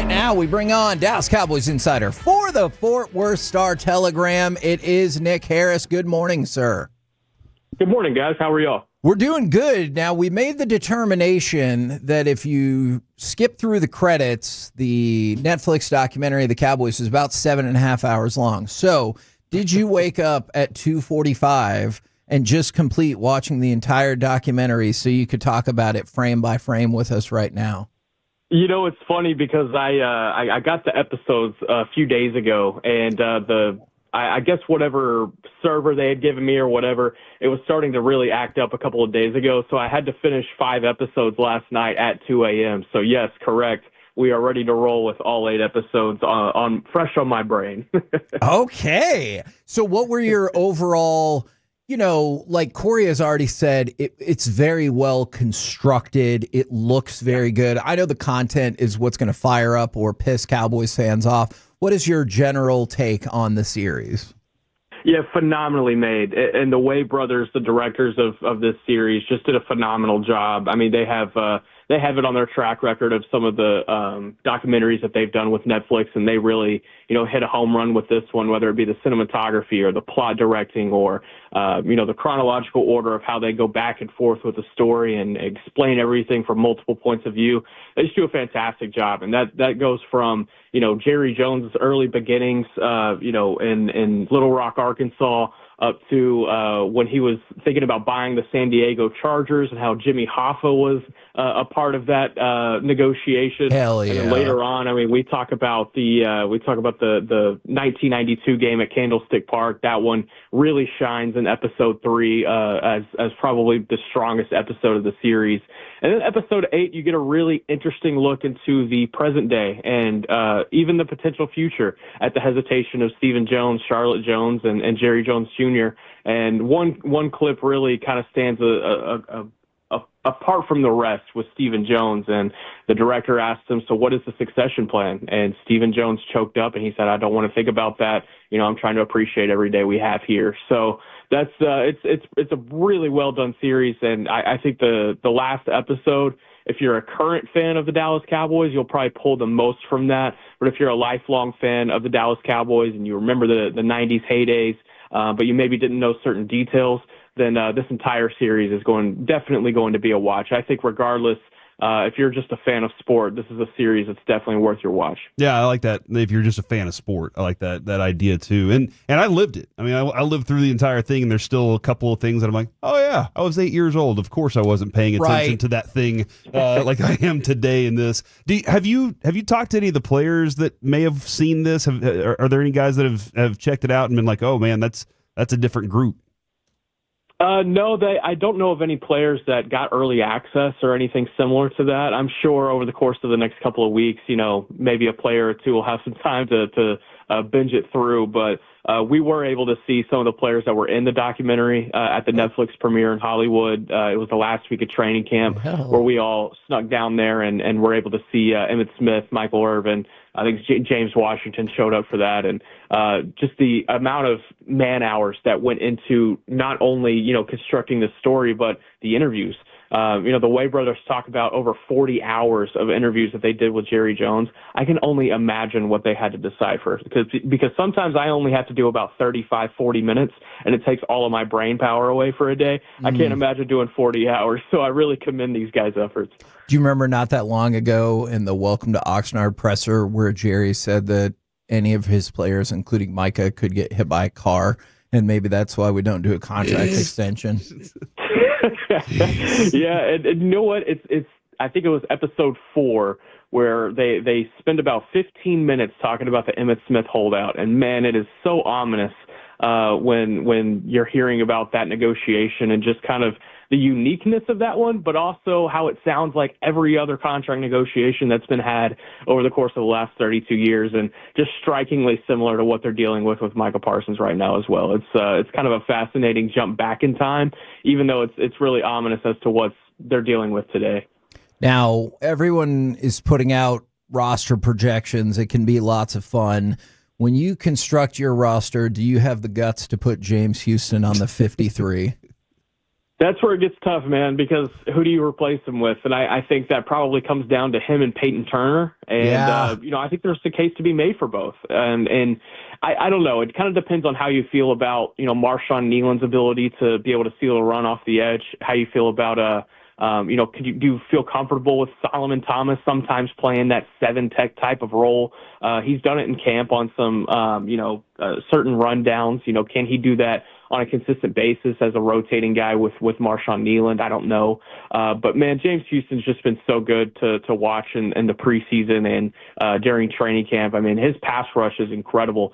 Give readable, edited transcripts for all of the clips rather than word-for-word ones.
Right now, we bring on Dallas Cowboys insider for the Fort Worth Star-Telegram. It is Nick Harris. Good morning, sir. Good morning, guys. How are y'all? We're doing good. Now, we made the determination that if you skip through the credits, the Netflix documentary of the Cowboys is about 7.5 hours long. So, did you wake up at 2:45 and just complete watching the entire documentary so you could talk about it frame by frame with us right now? You know, it's funny because I got the episodes a few days ago, and I guess whatever server they had given me or whatever, it was starting to really act up a couple of days ago. So I had to finish 5 episodes last night at 2 a.m. So yes, correct. We are ready to roll with all 8 episodes on fresh on my brain. Okay. So what were your overall, like Corey has already said, it's very well constructed. It looks very good. I know the content is what's going to fire up or piss Cowboys fans off. What is your general take on the series? Yeah, phenomenally made. And the Way brothers, the directors of this series, just did a phenomenal job. I mean, they have it on their track record of some of the documentaries that they've done with Netflix, and they really, hit a home run with this one, whether it be the cinematography or the plot directing or, the chronological order of how they go back and forth with the story and explain everything from multiple points of view. They just do a fantastic job. And that goes from, Jerry Jones' early beginnings, in Little Rock, Arkansas, up to when he was thinking about buying the San Diego Chargers and how Jimmy Hoffa was a part of that negotiation. Hell yeah! And then later on, I mean, we talk about the 1992 game at Candlestick Park. That one really shines in episode 3 as probably the strongest episode of the series. And then episode 8, you get a really interesting look into the present day and even the potential future at the hesitation of Stephen Jones, Charlotte Jones, and Jerry Jones Jr. And one clip really kind of stands apart from the rest with Stephen Jones. And the director asked him, "So what is the succession plan?" And Stephen Jones choked up and he said, "I don't want to think about that. I'm trying to appreciate every day we have here." So that's it's a really well done series, and I think the last episode, if you're a current fan of the Dallas Cowboys, you'll probably pull the most from that. But if you're a lifelong fan of the Dallas Cowboys and you remember the 90s heydays, but you maybe didn't know certain details, then this entire series is definitely going to be a watch. I think regardless, if you're just a fan of sport, this is a series that's definitely worth your watch. Yeah, I like that. If you're just a fan of sport, I like that idea too. And I lived it. I mean, I lived through the entire thing, and there's still a couple of things that I'm like, oh yeah, I was 8 years old. Of course, I wasn't paying attention to that thing like I am today in this. Have you talked to any of the players that may have seen this? Are there any guys that have checked it out and been like, oh man, that's a different group? No, I don't know of any players that got early access or anything similar to that. I'm sure over the course of the next couple of weeks, maybe a player or two will have some time to binge it through. But we were able to see some of the players that were in the documentary at the Netflix premiere in Hollywood. It was the last week of training camp where we all snuck down there and were able to see Emmitt Smith, Michael Irvin. I think James Washington showed up for that. And just the amount of man hours that went into not only, constructing the story, but the interviews. The Way brothers talk about over 40 hours of interviews that they did with Jerry Jones. I can only imagine what they had to decipher because sometimes I only have to do about 35, 40 minutes, and it takes all of my brain power away for a day. I can't imagine doing 40 hours, so I really commend these guys' efforts. Do you remember not that long ago in the Welcome to Oxnard presser where Jerry said that any of his players, including Micah, could get hit by a car, and maybe that's why we don't do a contract extension? Yeah, and you know what? It's. I think it was episode 4 where they spend about 15 minutes talking about the Emmitt Smith holdout, and man, it is so ominous when you're hearing about that negotiation and just kind of the uniqueness of that one, but also how it sounds like every other contract negotiation that's been had over the course of the last 32 years, and just strikingly similar to what they're dealing with Micah Parsons right now as well. It's kind of a fascinating jump back in time, even though it's really ominous as to what they're dealing with today. Now, everyone is putting out roster projections. It can be lots of fun. When you construct your roster, do you have the guts to put James Houston on the 53? That's where it gets tough, man, because who do you replace him with? And I think that probably comes down to him and Peyton Turner. And, I think there's a case to be made for both. And I don't know. It kind of depends on how you feel about, Marshawn Nealon's ability to be able to seal a run off the edge, how you feel about, do you feel comfortable with Solomon Thomas sometimes playing that 7-tech type of role? He's done it in camp on some, certain rundowns. Can he do that on a consistent basis as a rotating guy with Marshawn Nealon? I don't know. But, man, James Houston's just been so good to watch in the preseason and during training camp. I mean, his pass rush is incredible.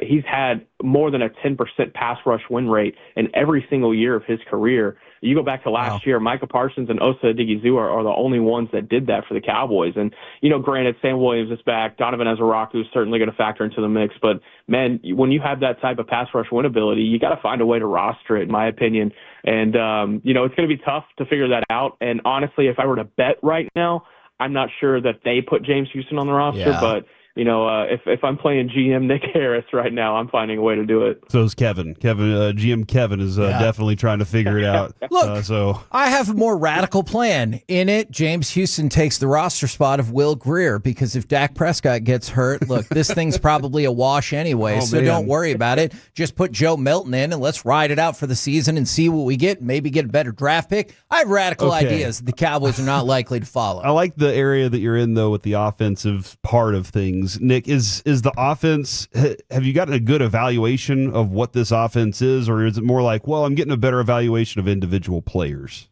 He's had more than a 10% pass rush win rate in every single year of his career. You go back to last year, Micah Parsons and Osa Odighizuwa are the only ones that did that for the Cowboys. And, granted, Sam Williams is back. Donovan Ezaraku is certainly going to factor into the mix. But, man, when you have that type of pass rush win ability, you got to find a way to roster it, in my opinion. And, it's going to be tough to figure that out. And, honestly, if I were to bet right now, I'm not sure that they put James Houston on the roster. But, if I'm playing GM Nick Harris right now, I'm finding a way to do it. So is Kevin. GM Kevin is definitely trying to figure it out. Look, I have a more radical plan. In it, James Houston takes the roster spot of Will Grier, because if Dak Prescott gets hurt, look, this thing's probably a wash anyway, so don't worry about it. Just put Joe Milton in and let's ride it out for the season and see what we get, maybe get a better draft pick. I have radical ideas the Cowboys are not likely to follow. I like the area that you're in, though, with the offensive part of things. Nick, is the offense, have you gotten a good evaluation of what this offense is, or is it more like, well, I'm getting a better evaluation of individual players?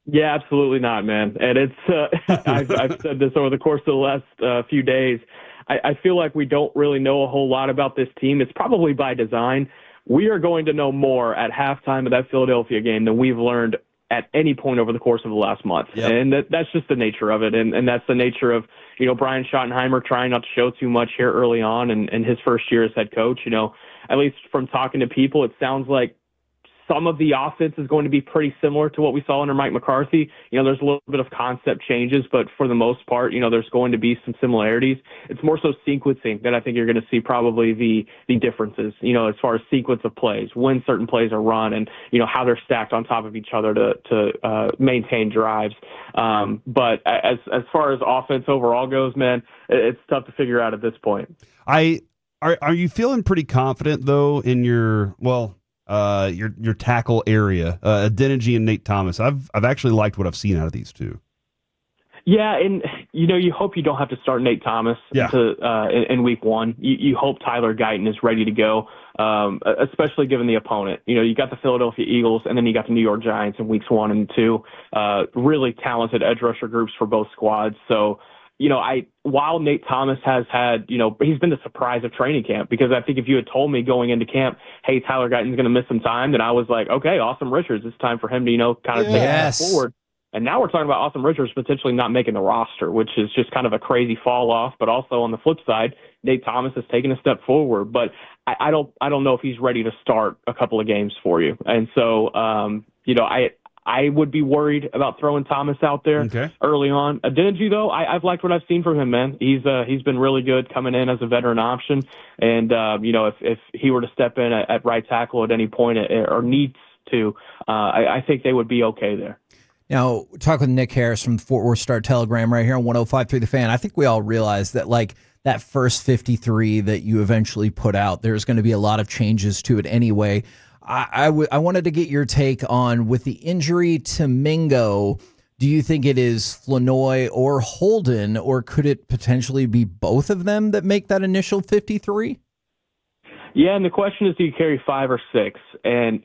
Yeah, absolutely not, man. And it's I've said this over the course of the last few days. I feel like we don't really know a whole lot about this team. It's probably by design. We are going to know more at halftime of that Philadelphia game than we've learned at any point over the course of the last month. Yep. And that's just the nature of it. And that's the nature of, Brian Schottenheimer trying not to show too much here early on in his first year as head coach. At least from talking to people, it sounds like some of the offense is going to be pretty similar to what we saw under Mike McCarthy. There's a little bit of concept changes, but for the most part, there's going to be some similarities. It's more so sequencing that I think you're going to see probably the differences, as far as sequence of plays, when certain plays are run and, how they're stacked on top of each other to maintain drives. But as far as offense overall goes, man, it's tough to figure out at this point. Are you feeling pretty confident, though, in your tackle area, Adeniji and Nate Thomas? I've actually liked what I've seen out of these two. Yeah, and you hope you don't have to start Nate Thomas in week one. You hope Tyler Guyton is ready to go, especially given the opponent. You got the Philadelphia Eagles, and then you got the New York Giants in weeks 1 and 2. Really talented edge rusher groups for both squads. So, while Nate Thomas has had, he's been the surprise of training camp, because I think if you had told me going into camp, hey, Tyler Guyton's going to miss some time, then I was like, okay, Awesome Richards, it's time for him to, kind of take a step forward. And now we're talking about Awesome Richards potentially not making the roster, which is just kind of a crazy fall off. But also on the flip side, Nate Thomas has taken a step forward. But I don't know if he's ready to start a couple of games for you. And so, I would be worried about throwing Thomas out there early on. Adeniji, though, I've liked what I've seen from him, man. He's been really good coming in as a veteran option. And, if he were to step in at right tackle at any point or needs to, I think they would be okay there. Now, talk with Nick Harris from the Fort Worth Star-Telegram right here on 105.3 The Fan. I think we all realize that, that first 53 that you eventually put out, there's going to be a lot of changes to it anyway. I wanted to get your take on, with the injury to Mingo, do you think it is Flournoy or Holden, or could it potentially be both of them that make that initial 53? Yeah, and the question is, do you carry 5 or 6? And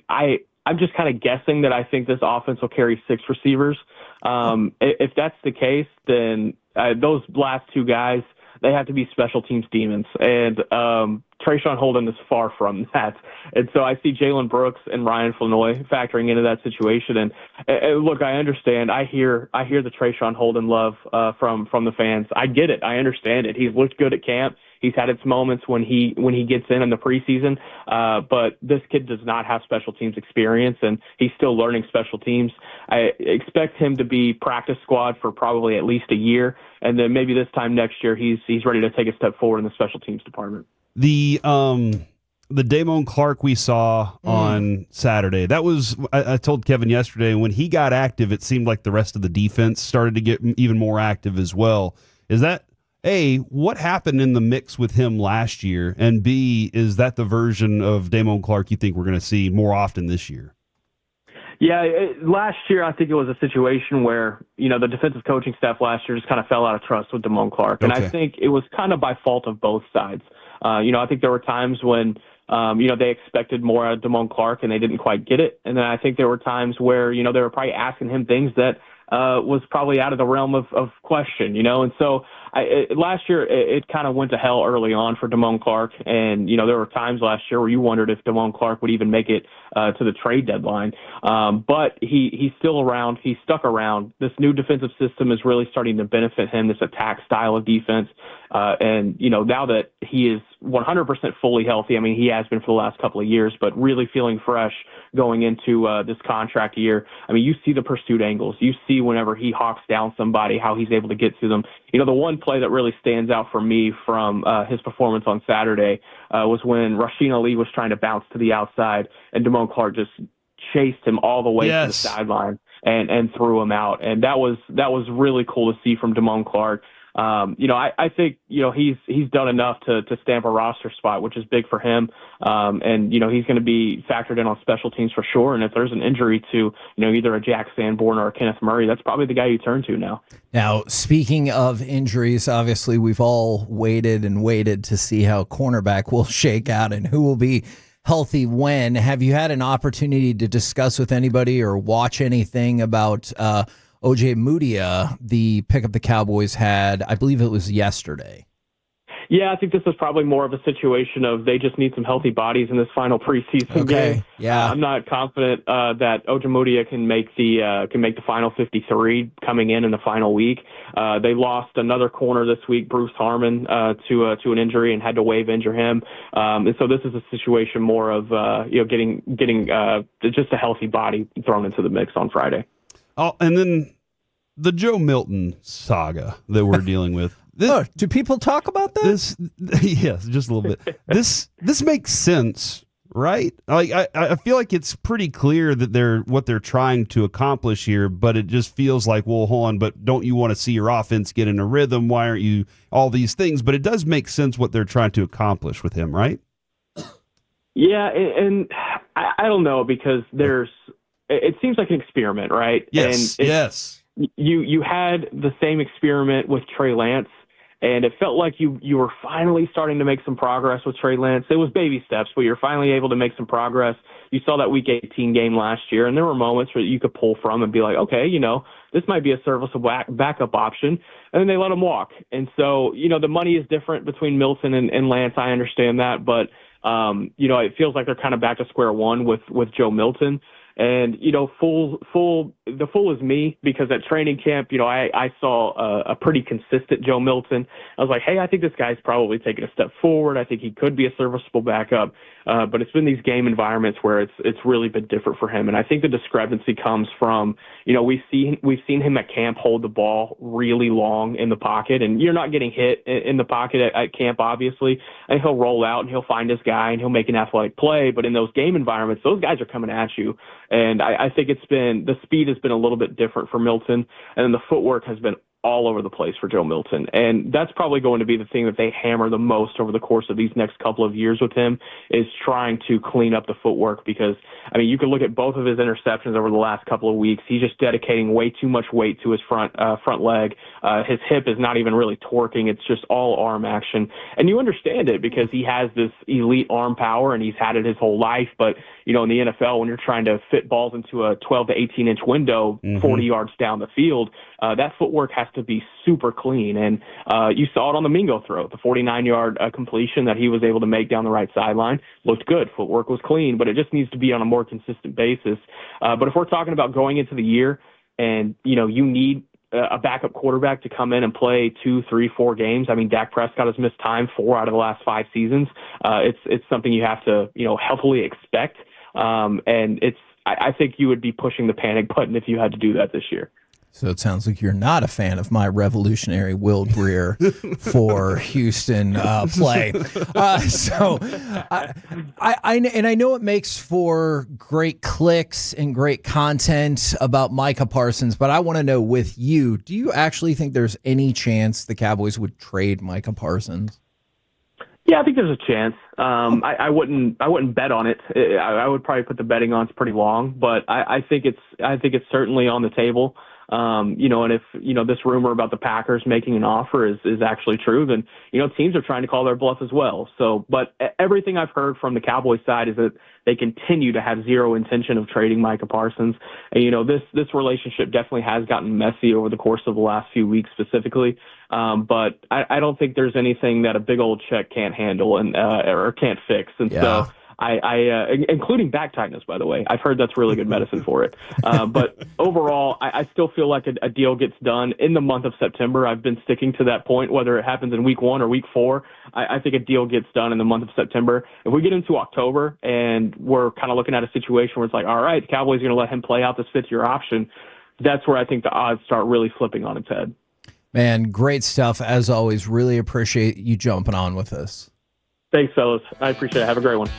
I'm just kind of guessing that I think this offense will carry 6 receivers. If that's the case, then those last 2 guys, they have to be special teams demons. And Trayshawn Holden is far from that. And so I see Jalen Brooks and Ryan Flournoy factoring into that situation. And look, I understand. I hear the Trayshawn Holden love from the fans. I get it. I understand it. He's looked good at camp. He's had its moments when he gets in the preseason, but this kid does not have special teams experience, and he's still learning special teams. I expect him to be practice squad for probably at least a year, and then maybe this time next year he's ready to take a step forward in the special teams department. the Damone Clark we saw on Saturday, that was, I told Kevin yesterday, when he got active, it seemed like the rest of the defense started to get even more active as well. Is that, A, what happened in the mix with him last year? And B, is that the version of Damone Clark you think we're going to see more often this year? Yeah, last year I think it was a situation where, the defensive coaching staff last year just kind of fell out of trust with Damone Clark. And I think it was kind of by fault of both sides. I think there were times when, they expected more out of Damone Clark and they didn't quite get it. And then I think there were times where, they were probably asking him things that was probably out of the realm of question, And so last year it kind of went to hell early on for Damone Clark. And, there were times last year where you wondered if Damone Clark would even make it to the trade deadline. But he's still around. He's stuck around. This new defensive system is really starting to benefit him, this attack style of defense. And, now that he is 100% fully healthy, I mean, he has been for the last couple of years, but really feeling fresh going into this contract year. I mean, you see the pursuit angles. You see whenever he hawks down somebody, how he's able to get to them. The one play that really stands out for me from his performance on Saturday was when Rasheen Ali was trying to bounce to the outside, and Damone Clark just chased him all the way to the sideline and threw him out. And that was really cool to see from Damone Clark. I think, he's done enough to stamp a roster spot, which is big for him. And, he's going to be factored in on special teams for sure. And if there's an injury to, either a Jack Sanborn or a Kenneth Murray, that's probably the guy you turn to now. Now, speaking of injuries, obviously we've all waited and waited to see how cornerback will shake out and who will be healthy when. Have you had an opportunity to discuss with anybody or watch anything about O.J. Mudia, the pickup the Cowboys had? I believe it was yesterday. Yeah, I think this is probably more of a situation of they just need some healthy bodies in this final preseason game. Yeah, I'm not confident that O.J. Mudia can make the final 53 coming in the final week. They lost another corner this week, Bruce Harmon, to an injury and had to waive injure him. And so this is a situation more of getting just a healthy body thrown into the mix on Friday. Oh, and then the Joe Milton saga that we're dealing with. Do people talk about that? Yes, just a little bit. This makes sense, right? Like I feel like it's pretty clear that what they're trying to accomplish here, but it just feels like, well, hold on, but don't you want to see your offense get in a rhythm? Why aren't you all these things? But it does make sense what they're trying to accomplish with him, right? Yeah, and I don't know, because it seems like an experiment, right? Yes. And yes. You had the same experiment with Trey Lance, and it felt like you were finally starting to make some progress with Trey Lance. It was baby steps, but you're finally able to make some progress. You saw that Week 18 game last year, and there were moments where you could pull from and be like, okay, this might be a serviceable backup option. And then they let him walk. And so, the money is different between Milton and Lance. I understand that, but it feels like they're kind of back to square one with Joe Milton. And, the fool is me, because at training camp, I saw a pretty consistent Joe Milton. I was like, hey, I think this guy's probably taking a step forward. I think he could be a serviceable backup. But it's been these game environments where it's really been different for him. And I think the discrepancy comes from, we've seen him at camp hold the ball really long in the pocket, and you're not getting hit in the pocket at camp, obviously. And he'll roll out and he'll find his guy and he'll make an athletic play. But in those game environments, those guys are coming at you. And I think the speed has been a little bit different for Milton, and then the footwork has been all over the place for Joe Milton. And that's probably going to be the thing that they hammer the most over the course of these next couple of years with him, is trying to clean up the footwork. Because, you can look at both of his interceptions over the last couple of weeks. He's just dedicating way too much weight to his front leg. His hip is not even really torquing. It's just all arm action. And you understand it, because he has this elite arm power and he's had it his whole life. But, in the NFL, when you're trying to fit balls into a 12 to 18-inch window, 40 yards down the field, that footwork has to be super clean. And you saw it on the Mingo throw, the 49-yard completion that he was able to make down the right sideline. Looked good. Footwork was clean, but it just needs to be on a more consistent basis. But if we're talking about going into the year and, you need a backup quarterback to come in and play 2, 3, 4 games. Dak Prescott has missed time 4 out of the last 5 seasons. It's something you have to, healthily expect. And I think you would be pushing the panic button if you had to do that this year. So it sounds like you're not a fan of my revolutionary Will Greer for Houston play. I know it makes for great clicks and great content about Micah Parsons, but I want to know with you, do you actually think there's any chance the Cowboys would trade Micah Parsons? Yeah, I think there's a chance. I wouldn't bet on it. I would probably put the betting on it's pretty long, but I think it's certainly on the table. And if, this rumor about the Packers making an offer is actually true, then, teams are trying to call their bluff as well. So, but everything I've heard from the Cowboys side is that they continue to have zero intention of trading Micah Parsons. And, this relationship definitely has gotten messy over the course of the last few weeks specifically. But I don't think there's anything that a big old check can't handle or can't fix. And so including back tightness, by the way. I've heard that's really good medicine for it. But overall, I still feel like a deal gets done in the month of September. I've been sticking to that point, whether it happens in week 1 or week 4. I think a deal gets done in the month of September. If we get into October and we're kind of looking at a situation where it's like, all right, the Cowboys are going to let him play out this 5th-year option, that's where I think the odds start really flipping on its head. Man, great stuff. As always, really appreciate you jumping on with us. Thanks, fellas. I appreciate it. Have a great one.